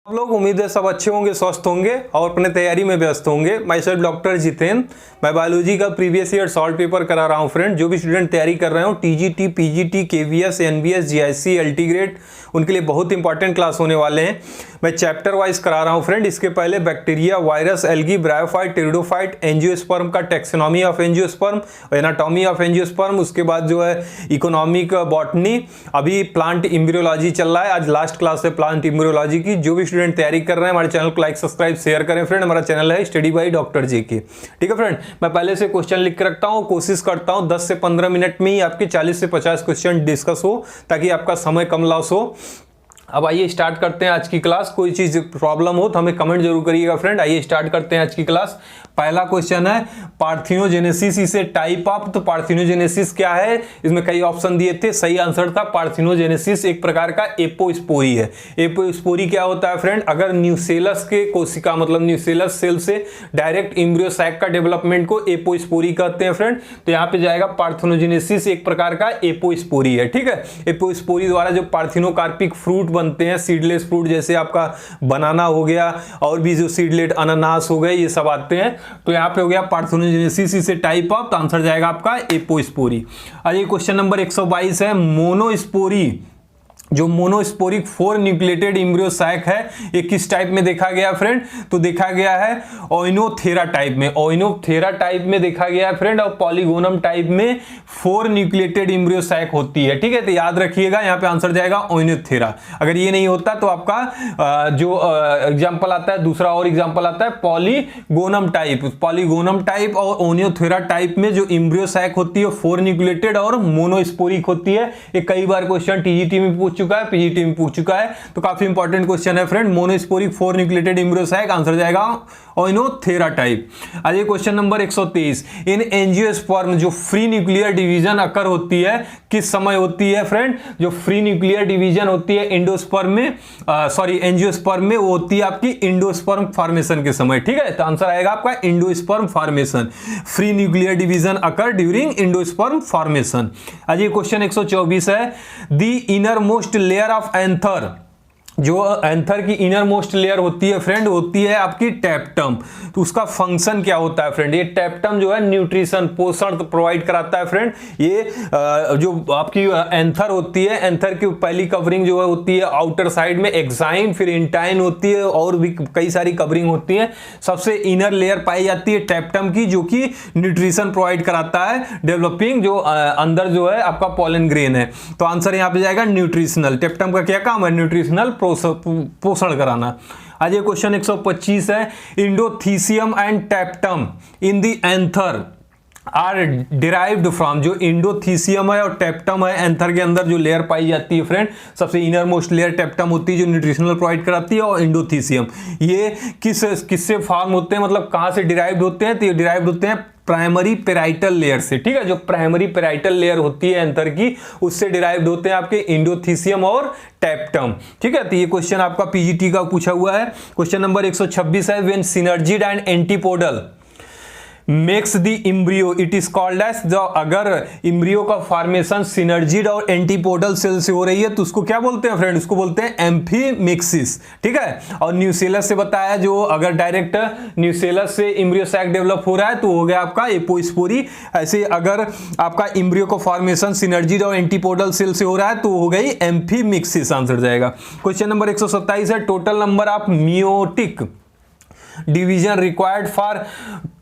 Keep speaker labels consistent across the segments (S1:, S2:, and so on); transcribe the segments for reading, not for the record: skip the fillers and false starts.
S1: सब लोग उम्मीद है सब अच्छे होंगे, स्वस्थ होंगे और अपने तैयारी में व्यस्त होंगे। माई सेल्फ डॉक्टर जितेंद्र, मैं बायोलॉजी का प्रीवियस ईयर सॉल्व पेपर करा रहा हूँ फ्रेंड। जो भी स्टूडेंट तैयारी कर रहे हो TGT, PGT, KVS, NBS, GIC, LT grade, उनके लिए बहुत इंपॉर्टेंट क्लास होने वाले हैं। मैं चैप्टर वाइज करा रहा हूँ फ्रेंड। इसके पहले bacteria, virus, algae, bryophyte, pteridophyte, angiosperm का taxonomy of angiosperm, anatomy of angiosperm, उसके बाद जो है इकोनॉमिक बॉटनी, अभी प्लांट एम्ब्रियोलॉजी चल रहा है। आज लास्ट क्लास है प्लांट एम्ब्रियोलॉजी की। जो भी स्टूडेंट तैयारी कर रहे हैं हमारे चैनल को लाइक, सब्सक्राइब, शेयर करें फ्रेंड। हमारा चैनल है स्टडी बाय डॉक्टर जी के। ठीक है फ्रेंड, मैं पहले से क्वेश्चन लिख के रखता हूँ, कोशिश करता हूँ 10 से 15 मिनट में ही आपके 40 से 50 क्वेश्चन डिस्कस हो, ताकि आपका समय कम लॉस हो। अब आइए स्टार्ट करते हैं आज की क्लास। कोई चीज प्रॉब्लम हो तो हमें कमेंट जरूर करिएगा फ्रेंड। आइए स्टार्ट करते हैं आज की क्लास। पहला क्वेश्चन है पार्थिनोजेनेसिस इसे टाइप ऑफ। तो पार्थिनोजेनेसिस क्या है, इसमें कई ऑप्शन दिए थे। सही आंसर था पार्थिनोजेनेसिस एक प्रकार का एपोस्पोरी है। एपोस्पोरी क्या होता है फ्रेंड, अगर न्यूसेलस के कोशिका मतलब न्यूसेलस सेल से डायरेक्ट एम्ब्रियो सैक का डेवलपमेंट को एपोस्पोरी कहते हैं फ्रेंड। तो यहाँ पे जाएगा पार्थिनोजेनेसिस एक प्रकार का एपोस्पोरी है। ठीक है, एपोस्पोरी द्वारा जो पार्थिनोकार्पिक फ्रूट बनते हैं, सीडलेस फ्रूट, जैसे आपका बनाना हो गया और भी जो सीडलेट अनानास हो गए, ये सब आते हैं। तो यहाँ पे हो गया पार्थिनोजेनेसिस इसे टाइप ऑफ। तो आंसर जाएगा आपका एपोस्पोरी। ये क्वेश्चन नंबर 122 है मोनोस्पोरी। जो मोनोस्पोरिक 4 न्यूक्लिएटेड एम्ब्रियो सैक है, ये किस टाइप में देखा गया फ्रेंड, तो देखा गया है ओइनोथेरा टाइप में। ओइनोथेरा टाइप में देखा गया है फ्रेंड। और पॉलीगोनम टाइप में 4 न्यूक्लिएटेड एम्ब्रियो सैक होती है। ठीक है, तो याद रखिएगा यहाँ पे आंसर जाएगा ओइनोथेरा। अगर ये नहीं होता तो आपका जो एग्जाम्पल आता है, दूसरा और एग्जाम्पल आता है पॉलीगोनम टाइप। पॉलीगोनम टाइप और ओइनोथेरा टाइप में जो एम्ब्रियो सैक होती है 4 न्यूक्लिएटेड और मोनोस्पोरिक होती है। ये कई बार क्वेश्चन टीजीटी में पूछ चुका है, पीजीटी में पूछ चुका है। तो काफी इंपॉर्टेंट क्वेश्चन है friend. Monosporic 4 nucleated embryo sac, answer जाएगा ओइनोथेरा टाइप। आइए क्वेश्चन नंबर 123। इन एंजियोस्पर्म जो फ्री न्यूक्लियर डिवीजन अकर होती है किस समय होती है फ्रेंड, जो फ्री न्यूक्लियर डिवीजन होती है एंडोस्पर्म में, एंजियोस्पर्म में, वो होती है आपकी एंडोस्पर्म फॉर्मेशन के समय। ठीक है, तो आंसर आएगा आपका endosperm formation. Free nuclear division अकर ड्यूरिंग एंडोस्पर्म फॉर्मेशन। आज ये क्वेश्चन 124 है। The inner most layer of anther, जो एंथर की इनर मोस्ट लेयर होती है फ्रेंड, होती है आपकी टैप्टम। तो उसका फंक्शन क्या होता है फ्रेंड, ये टैप्टम जो है न्यूट्रिशन, पोषण प्रोवाइड कराता है फ्रेंड। ये जो आपकी एंथर होती है, एंथर की पहली कवरिंग जो है होती है आउटर साइड में एक्साइन, फिर इंटाइन होती है और भी कई सारी कवरिंग होती है। सबसे इनर लेयर पाई जाती है टैप्टम की, जो कि न्यूट्रिशन प्रोवाइड कराता है डेवलपिंग, जो अंदर जो है आपका पॉलन ग्रेन है। तो आंसर यहाँ पे जाएगा न्यूट्रिशनल। टैप्टम का क्या काम है, न्यूट्रिशनल पोषण कराना। आज ये क्वेश्चन 125 है। Endothecium and tapetum in the anther are derived from, जो इंडोथीसियम है और टैप्टम है एंथर के अंदर जो लेयर पाई जाती है फ्रेंड, सबसे इनर मोस्ट लेयर टैप्टम होती है जो न्यूट्रिशनल प्रोवाइड कराती है, और इंडोथीसियम ये किससे फॉर्म होते हैं, मतलब कहां से डिराइव्ड होते हैं, तो ये डिराइव्ड होते हैं प्राइमरी पेराइटल लेयर से। ठीक है, जो प्राइमरी पेराइटल लेयर होती है एंथर की, उससे डिराइव्ड होते हैं आपके इंडोथीसियम और टैप्टम। ठीक है, तो ये क्वेश्चन आपका पीजीटी का पूछा हुआ है। क्वेश्चन नंबर 126 है। When synergid and antipodal makes the embryo it is called as, जो अगर इम्ब्रियो का फॉर्मेशन सिनर्जिड और एंटीपोडल सेल से हो रही है तो उसको क्या बोलते हैं फ्रेंड, उसको बोलते हैं एम्फीमिक्सिस। ठीक है, और न्यूसेलस से बताया, जो अगर डायरेक्ट न्यूसेलस से इम्ब्रियो सैक डेवलप हो रहा है तो हो गया आपका एपोस्पोरी। ऐसे अगर आपका इम्ब्रियो का फॉर्मेशन सिनर्जिड और एंटीपोडल सेल से हो रहा है तो हो गई एम्फीमिक्सिस, आंसर जाएगा। क्वेश्चन नंबर 127 है। Total number of meiotic division required for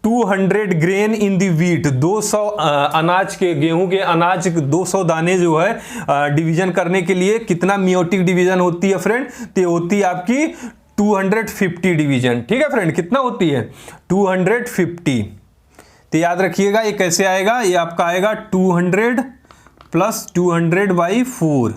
S1: 200 grain in the wheat, 200 अनाज के, गेहूं के अनाज 200 दाने जो है डिवीजन करने के लिए कितना मियोटिक डिवीजन होती है फ्रेंड, तो होती है आपकी 250 डिवीजन। ठीक है फ्रेंड, कितना होती है 250। तो याद रखिएगा ये कैसे आएगा, ये आपका आएगा 200 प्लस 200/4।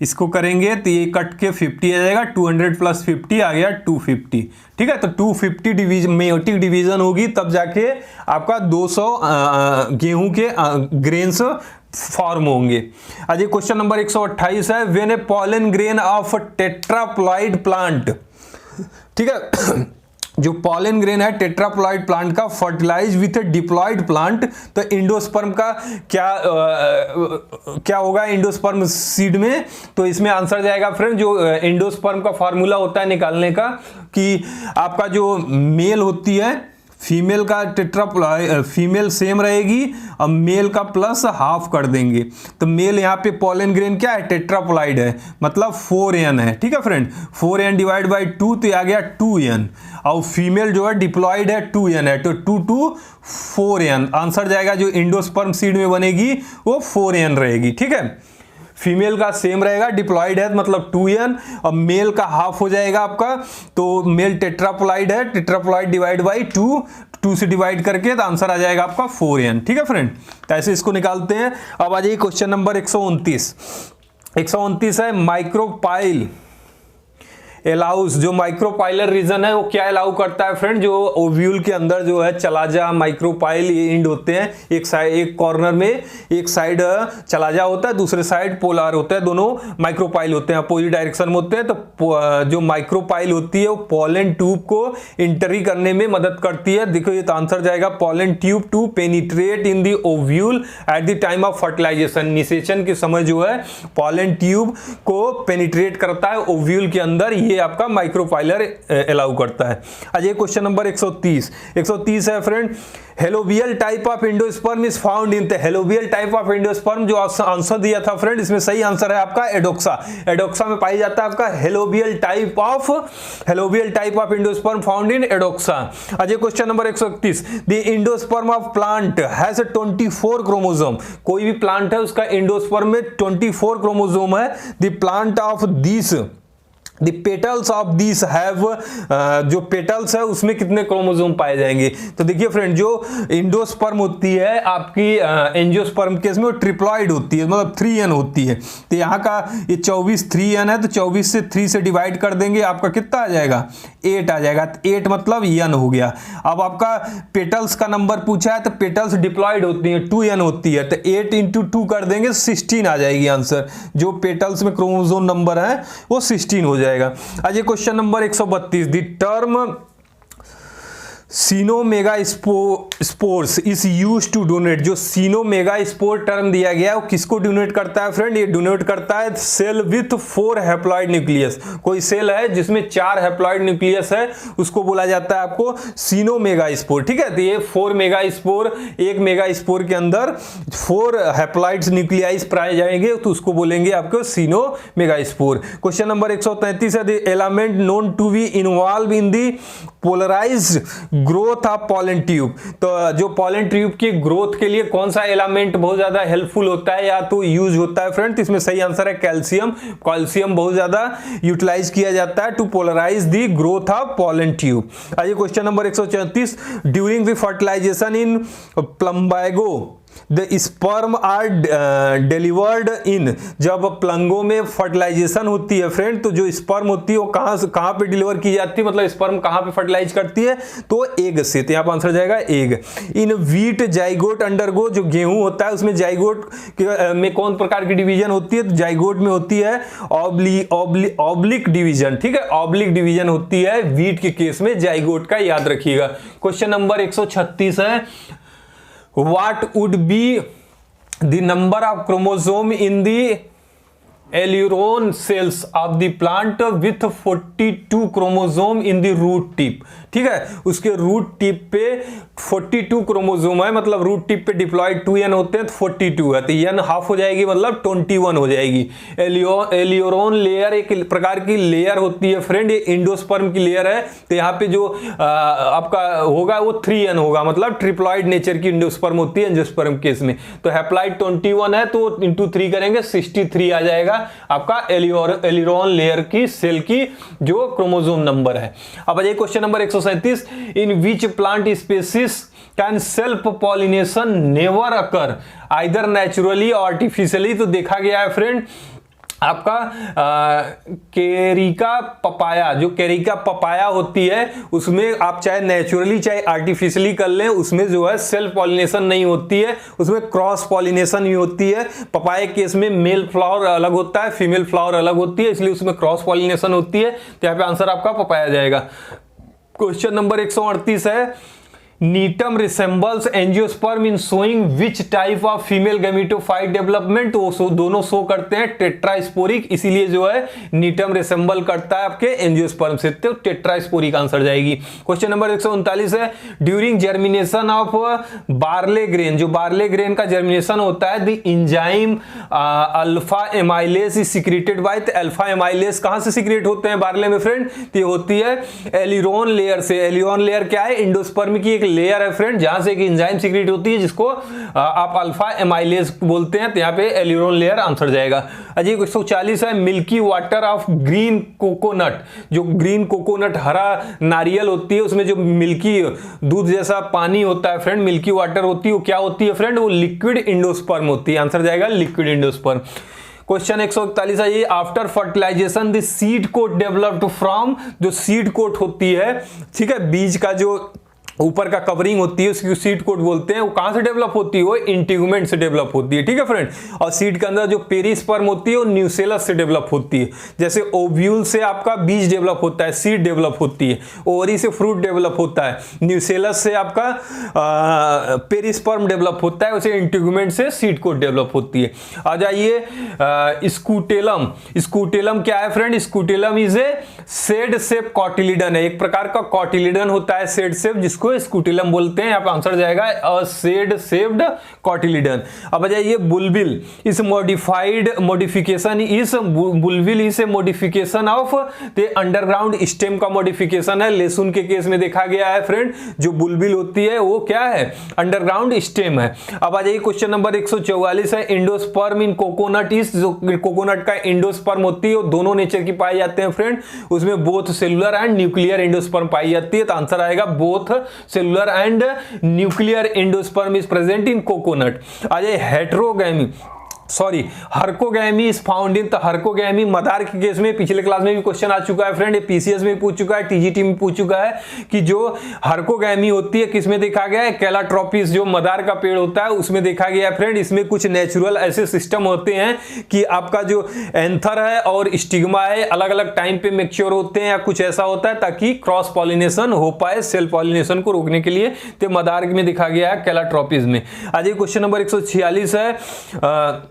S1: इसको करेंगे तो ये कट के 50 आ जाएगा, 200 प्लस 50 आ गया 250। ठीक है, तो 250 डिवीजन मेयोटिक डिवीजन होगी तब जाके आपका 200 गेहूं के ग्रेन्स फॉर्म होंगे। आज ये क्वेश्चन नंबर 128 है। When a pollen grain of tetraploid plant, ठीक है, जो पॉलन ग्रेन है टेट्राप्लॉइड प्लांट का fertilize with a diploid plant, तो एंडोस्पर्म का क्या होगा एंडोस्पर्म सीड में? तो इसमें आंसर जाएगा फ्रेंड, जो एंडोस्पर्म का फार्मूला होता है निकालने का कि आपका जो मेल होती है, फीमेल का फीमेल सेम रहेगी और मेल का प्लस हाफ कर देंगे। तो मेल यहाँ पे पॉलन ग्रेन क्या है, टेट्राप्लॉइड है, मतलब 4n है। ठीक है फ्रेंड, 4n डिवाइड बाई 2 तो आ गया 2n, और फीमेल जो है डिप्लॉइड है 2n है, तो 2 2 4n आंसर जाएगा। जो एंडोस्पर्म सीड में बनेगी वो 4n रहेगी। ठीक है, फीमेल का सेम रहेगा, डिप्लॉइड है मतलब 2n, और मेल का हाफ हो जाएगा आपका, तो मेल टेट्राप्लॉइड है, टेट्राप्लॉइड डिवाइड बाई 2 से डिवाइड करके तो आंसर आ जाएगा आपका 4n। ठीक है फ्रेंड, तो ऐसे इसको निकालते हैं। अब आ जाइए क्वेश्चन नंबर 129 है माइक्रोपाइल एलाउस। जो माइक्रोपाइलर रीजन है वो क्या अलाउ करता है फ्रेंड? जो ओव्यूल के अंदर जो है चलाजा माइक्रोपाइल ये इंड होते हैं, एक साइड एक कॉर्नर में एक साइड चलाजा होता है, दूसरे साइड पोलार होता है, दोनों माइक्रोपाइल होते हैं, अपोजिट डायरेक्शन में होते हैं। तो जो माइक्रोपाइल होती है वो पॉलन ट्यूब को इंटरी करने में मदद करती है। देखो ये तो आंसर जाएगा pollen tube to penetrate in the ovule at the time of fertilization. निषेचन के समय जो है पॉलन ट्यूब को पेनिट्रेट करता है ओव्यूल के अंदर, ये आपका माइक्रोपाइलर अलाउ करता है। आज ये क्वेश्चन नंबर 130 है friend, helobial type of endosperm is found in the helobial type of endosperm. जो आंसर दिया था फ्रेंड इसमें सही आंसर है आपका एडोक्सा। एडोक्सा में पाई जाता है आपका helobial type of endosperm found in Adoxa. आज ये question number 131, the endosperm of plant has 24 chromosome. कोई भी प्लांट है उसका एंडोस्पर्म में 24 क्रोमोसोम है। The plant of this The petals of these have जो पेटल्स है उसमें कितने क्रोमोसोम पाए जाएंगे? तो देखिए फ्रेंड, जो एंडोस्पर्म होती है आपकी एंजियोस्पर्म केस में वो ट्रिप्लॉइड होती है, मतलब 3n होती है। तो यहाँ का ये 24 3n है, तो 24 से 3 से डिवाइड कर देंगे, आपका कितना आ जाएगा 8 आ जाएगा। 8 मतलब n हो गया। अब आपका पेटल्स का नंबर पूछा है, तो पेटल्स डिप्लॉइड होती है 2n होती है, तो 8 × 2 कर देंगे 16 आ जाएगी आंसर। जो पेटल्स में क्रोमोसोम नंबर है वो 16 हो जाएगा। आज ये question number 132, the term coenomegaspores is used to denote. जो सीनोमेगास्पोर टर्म दिया गया है वो किसको डोनेट करता है फ्रेंड? ये डोनेट करता है सेल विथ 4 हैप्लॉइड न्यूक्लियस। कोई सेल है जिसमें 4 हैप्लॉइड न्यूक्लियस है उसको बोला जाता है आपको सीनोमेगास्पोर। ठीक है, तो ये 4 मेगास्पोर, एक मेगास्पोर के अंदर 4 हैप्लॉइड्स न्यूक्लियाइज पाए जाएंगे, तो उसको बोलेंगे आपको सीनोमेगास्पोर। क्वेश्चन नंबर 133 है, the element known to be involved in the polarized growth of pollen tube. तो जो पॉलन ट्यूब की ग्रोथ के लिए कौन सा एलिमेंट बहुत ज्यादा हेल्पफुल होता है या तो यूज होता है फ्रेंड? तो इसमें सही आंसर है कैल्शियम। कैल्शियम बहुत ज्यादा यूटिलाइज किया जाता है to polarise the growth of pollen tube. आइए question number 134, during the fertilisation in Plumbago the sperm are delivered in. जब प्लंगों में फर्टिलाइजेशन होती है फ्रेंड, तो जो स्पर्म होती है वो कहां पे डिलीवर की जाती है, मतलब स्पर्म कहां पे फर्टिलाइज करती है? तो एग से। तो यहाँ पर आंसर जाएगा एग। इन वीट जाइगोट अंडरगो, जो गेहूं होता है उसमें जाइगोट में कौन प्रकार की डिवीजन होती है? तो जाइगोट में होती है ऑब्लिक डिवीजन। ठीक है, ऑब्लिक डिवीजन होती है वीट के केस में, जाइगोट का याद रखिएगा। क्वेश्चन नंबर 136 है, what would be the number of chromosome in the aileron cells of the plant with 42 chromosome in the root tip। ठीक है, उसके रूट टिप पे 42 क्रोमोसोम है, मतलब रूट टिप पे डिप्लॉयड 2n होते हैं, तो 42 है, तो n हाफ हो जाएगी, मतलब 21 हो जाएगी। एलियोरोन लेयर एक प्रकार की लेयर होती है फ्रेंड, ये इंडोस्पर्म की लेयर है, तो यहाँ पे जो आपका होगा वो 3n होगा, मतलब ट्रिप्लॉयड नेचर की इंडोस्पर्म होती है एंजियोस्पर्म केस में। तो हैप्लॉइड 21 है, तो इंटू 3 करेंगे 63 आ जाएगा आपका एलियोरोन लेयर की सेल की जो क्रोमोसोम नंबर है। अब ये question number 137, in which plant species can self pollination never occur either naturally और आर्टिफिशियली। तो देखा गया है फ्रेंड आपका केरिका पपाया, जो केरिका पपाया होती है उसमें आप चाहे नेचुरली चाहे आर्टिफिशियली कर लें, उसमें जो है सेल्फ पॉलिनेशन नहीं होती है, उसमें क्रॉस पॉलिनेशन ही होती है। पपाया केस में मेल फ्लावर अलग होता है, फीमेल फ्लावर अलग होती है, इसलिए उसमें क्रॉस पॉलिनेशन होती है। तो यहाँ पे आंसर आपका पपाया जाएगा। क्वेश्चन नंबर 138 है, नीटम resembles angiosperm in showing which type of female gametophyte development. वो दोनों शो करते हैं टेट्रास्पोरिक, इसीलिए जो है नीटम रिसेंबल करता है आपके एंजियोस्पर्म से, तो टेट्रास्पोरिक आंसर जाएगी। क्वेश्चन नंबर 139 है, during germination of barley grain, जो बार्ले ग्रेन का जर्मिनेशन होता है, the enzyme alpha amylase is secreted by, alpha amylase कहां से सिक्रेट होते हैं बार्ले में फ्रेंड, तो ये होती है एलिरोन लेयर से। एलिरोन लेयर क्या है, एंडोस्पर्म की एक लेयर है फ्रेंड, जहां से एक एंजाइम सीक्रेट होती है जिसको आप अल्फा एमाइलेज बोलते हैं, तो यहां पे एलिरोन लेयर आंसर जाएगा। अजी 140 है, milky water of green coconut, जो ग्रीन कोकोनट हरा नारियल होती है, उसमें जो मिल्की दूध जैसा पानी होता है फ्रेंड, मिल्की वाटर होती है, वो क्या होती है फ्रेंड, वो लिक्विड एंडोस्पर्म होती है, आंसर जाएगा लिक्विड एंडोस्पर्म। क्वेश्चन 141 है, ये after fertilization the seed coat developed from, जो सीड कोट होती है, ठीक है, बीज का जो ऊपर का कवरिंग होती है उसकी सीड कोट बोलते हैं, वो कहां से डेवलप होती है, वो इंटीग्यूमेंट से डेवलप होती है, ठीक है फ्रेंड। और सीड के अंदर जो पेरिस्पर्म होती है वो न्यूसेलस से डेवलप होती है, जैसे ओव्यूल से आपका बीज डेवलप होता है, सीड डेवलप होती है, ओवरी से फ्रूट डेवलप होता है, न्यूसेलस से आपका पेरिस्पर्म डेवलप होता है, उसे इंटीग्यूमेंट से सीड कोट डेवलप होती है। आ जाइए स्कूटेलम, स्कूटेलम क्या है friend, scutellum is a said shape cotyledon है, एक प्रकार का कॉटिलिडन होता है सेड शेप, जिसको स्कूटेलम बोलते हैं, यहाँ पे आंसर जाएगा अ सेड शेप्ड कॉटिलिडन। अब आ जाइए बुलबिल, इस मॉडिफिकेशन इस बुलबिल इस modification of the underground stem का मॉडिफिकेशन है, लहसुन के केस में देखा गया है फ्रेंड, जो बुलबिल होती है वो क्या है, अंडरग्राउंड स्टेम है। अब आ जाइए क्वेश्चन नंबर 144 है, एंडोस्पर्म इन कोकोनट इज, जो कोकोनट का एंडोस्पर्म होती है वो दोनों नेचर की पाई जाते हैं फ्रेंड, उसमें both cellular and nuclear endosperm पाई जाती है, तो आंसर आएगा both cellular and nuclear endosperm is present in coconut. आ जाए heterogamy, sorry herkogamy is found in, तो हर्कोगैमी मदार के केस में पिछले क्लास में भी क्वेश्चन आ चुका है फ्रेंड, पीसीएस में पूछ चुका है, टीजीटी में पूछ चुका है कि जो हर्कोगैमी होती है किसमें देखा गया है, कैलाट्रोपिस, जो मदार का पेड़ होता है उसमें देखा गया है फ्रेंड। इसमें कुछ नेचुरल ऐसे सिस्टम होते हैं कि आपका जो एंथर है और स्टिग्मा है अलग अलग टाइम पे मैच्योर होते हैं, या कुछ ऐसा होता है ताकि क्रॉस पॉलिनेशन हो पाए, सेल्फ पॉलिनेशन को रोकने के लिए, तो मदार में देखा गया है कैलाट्रोपिस में। आज क्वेश्चन नंबर 146 है,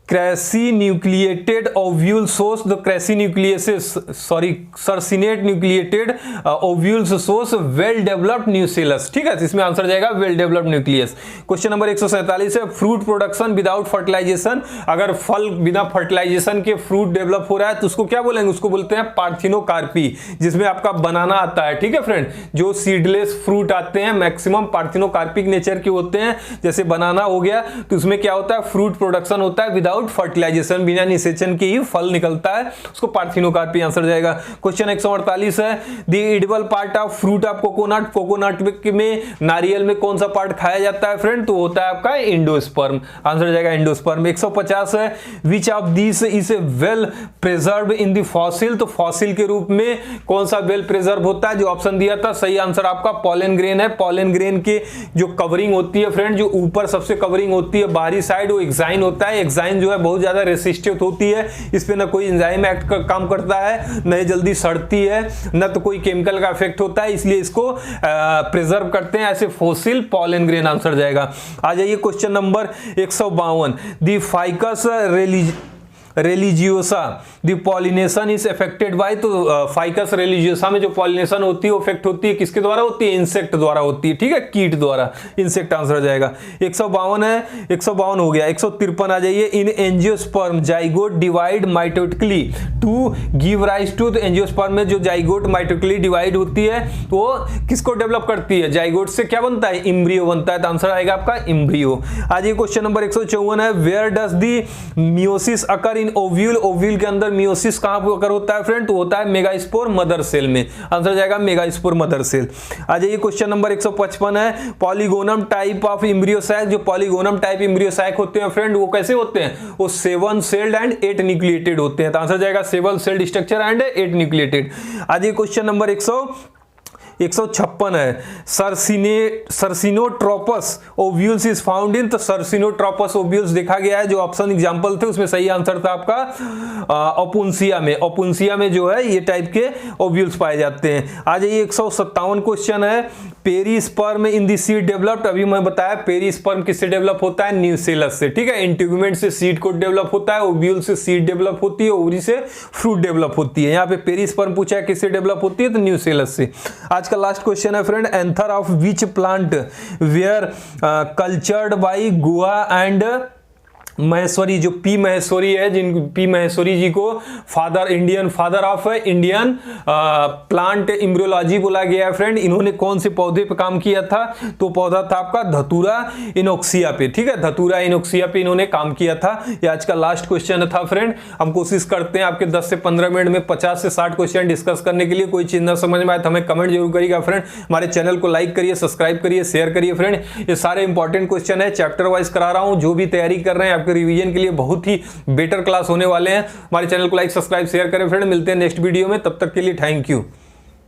S1: cracy nucleated ovule source, the cracy nucleus sorry circinate nucleated ovules source well developed nucellus, ठीक है, इसमें आंसर जाएगा well developed nucleus. Question number 147 है, फ्रूट प्रोडक्शन विदाउट फर्टिलाइजेशन, अगर फल बिना फर्टिलाइजेशन के फ्रूट डेवलप हो रहा है तो उसको क्या बोलेंगे, उसको बोलते हैं पार्थिनोकार्पी, जिसमें आपका बनाना आता है, ठीक है फ्रेंड। जो सीडलेस फ्रूट आते हैं मैक्सिमम पार्थिनोकार्पिक नेचर के होते हैं, जैसे बनाना हो गया, तो उसमें क्या होता है, फ्रूट प्रोडक्शन होता है विदाउट फर्टिलाइजेशन, बिना निषेचन के ही फल निकलता है, उसको पार्थिनोकार्पी आंसर जाएगा। क्वेश्चन 148 है, the edible part of fruit of coconut, coconut में नारियल में कौन सा पार्ट खाया जाता है फ्रेंड, तो होता है आपका एंडोस्पर्म, आंसर जाएगा एंडोस्पर्म। 150 है, which of this is well preserve in the fossil, तो फॉसिल के रूप में कौन सा वेल प्रिजर्व होता है, जो ऑप्शन दिया था सही आंसर आपका पॉलन ग्रेन है। पॉलन ग्रेन के जो कवरिंग होती है फ्रेंड, जो ऊपर सबसे कवरिंग होती है बाहरी साइड, वो एक्साइन होता है, एक्साइन जो है बहुत ज्यादा रेसिस्टिव होती है, इस पे ना कोई एंजाइम एक्ट का काम करता है, न जल्दी सड़ती है, न तो कोई केमिकल का इफेक्ट होता है, इसलिए इसको प्रिजर्व करते हैं ऐसे फॉसिल पॉलन ग्रेन आंसर जाएगा। आ जाइए question number 152, the Ficus religiosa the pollination is affected by, तो फाइकस रेलिजियोसा में जो पॉलिनेशन होती है वो इफेक्ट होती है किसके द्वारा होती है, इंसेक्ट द्वारा होती है, ठीक है, कीट द्वारा, इंसेक्ट आंसर जाएगा। 152 है, 152 हो गया। 153 आ जाइए, in angiosperm zygote divide mitotically to give rise to, तो एंजियोस्पर्म में जो जाइगोट माइटोटिकली डिवाइड होती है वो किसको डेवलप करती है, जाइगोट से क्या बनता है, इम्ब्रियो बनता है, तो आंसर आएगा आपका इम्ब्रियो। आज ये क्वेश्चन नंबर 154 है, where does the meiosis occur in ovule, ovule के अंदर मियोसिस कहां पर अकर होता है फ्रेंड, तो होता है मेगास्पोर मदर सेल में, आंसर जाएगा मेगास्पोर मदर सेल। आ जाइए क्वेश्चन नंबर 155 है, पॉलीगोनम टाइप ऑफ एम्ब्रियोसाइक, जो पॉलीगोनम टाइप एम्ब्रियोसाइक होते हैं फ्रेंड वो कैसे होते हैं, वो 7 सेल्ड एंड 8 न्यूक्लिएटेड होते हैं, तो आंसर जाएगा 7 सेल्ड स्ट्रक्चर एंड 8 न्यूक्लिएटेड। आ जाइए क्वेश्चन नंबर 156 है। सर्सिनोट्रोपस ओव्यूल्स इज फाउंड इन, तो सर्सिनोट्रोपस ओव्यूल्स देखा गया है, जो ऑप्शन एग्जांपल थे उसमें सही आंसर था आपका ओपुंसिया में। ओपुंसिया में जो है ये टाइप के ओव्यूल्स पाए जाते हैं। आ जाइए 157 क्वेश्चन है, पेरिस्पर्म इन दी सीड डेवलप्ड, अभी मैं बताया पेरिस्पर्म किससे डेवलप होता है, न्यूसेलस से, ठीक है। इंटीगुमेंट से सीड कोट डेवलप होता है, ओव्यूल से सीड डेवलप होती है, ओवरी से फ्रूट डेवलप होती है। यहाँ पे पेरिस्पर्म पूछा है किससे डेवलप होती है, तो न्यूसेलस से। आज का लास्ट क्वेश्चन है friend, anther of which plant were cultured by Guha and Maheshwari, जो पी महेश्वरी है, जिन पी महेश्वरी जी को father of Indian plant embryology बोला गया है फ्रेंड। इन्होंने कौन से पौधे पे काम किया था, तो पौधा था आपका धतूरा इनोक्सिया पे, ठीक है, धतूरा इनोक्सिया पे इन्होंने काम किया था। ये आज का लास्ट क्वेश्चन था फ्रेंड। हम कोशिश करते हैं आपके 10 से 15 मिनट में 50 से 60 क्वेश्चन डिस्कस करने के लिए। कोई चीज ना समझ में आए तो हमें कमेंट जरूर करिएगा फ्रेंड। हमारे चैनल को लाइक करिए, सब्सक्राइब करिए, शेयर करिए फ्रेंड। ये सारे इंपॉर्टेंट क्वेश्चन है, चैप्टर वाइज करा रहा हूं। जो भी तैयारी कर रहे हैं आपके रिवीजन के लिए बहुत ही बेटर क्लास होने वाले हैं। हमारे चैनल को लाइक, सब्सक्राइब, शेयर करें फ्रेंड। मिलते हैं नेक्स्ट वीडियो में, तब तक के लिए थैंक यू।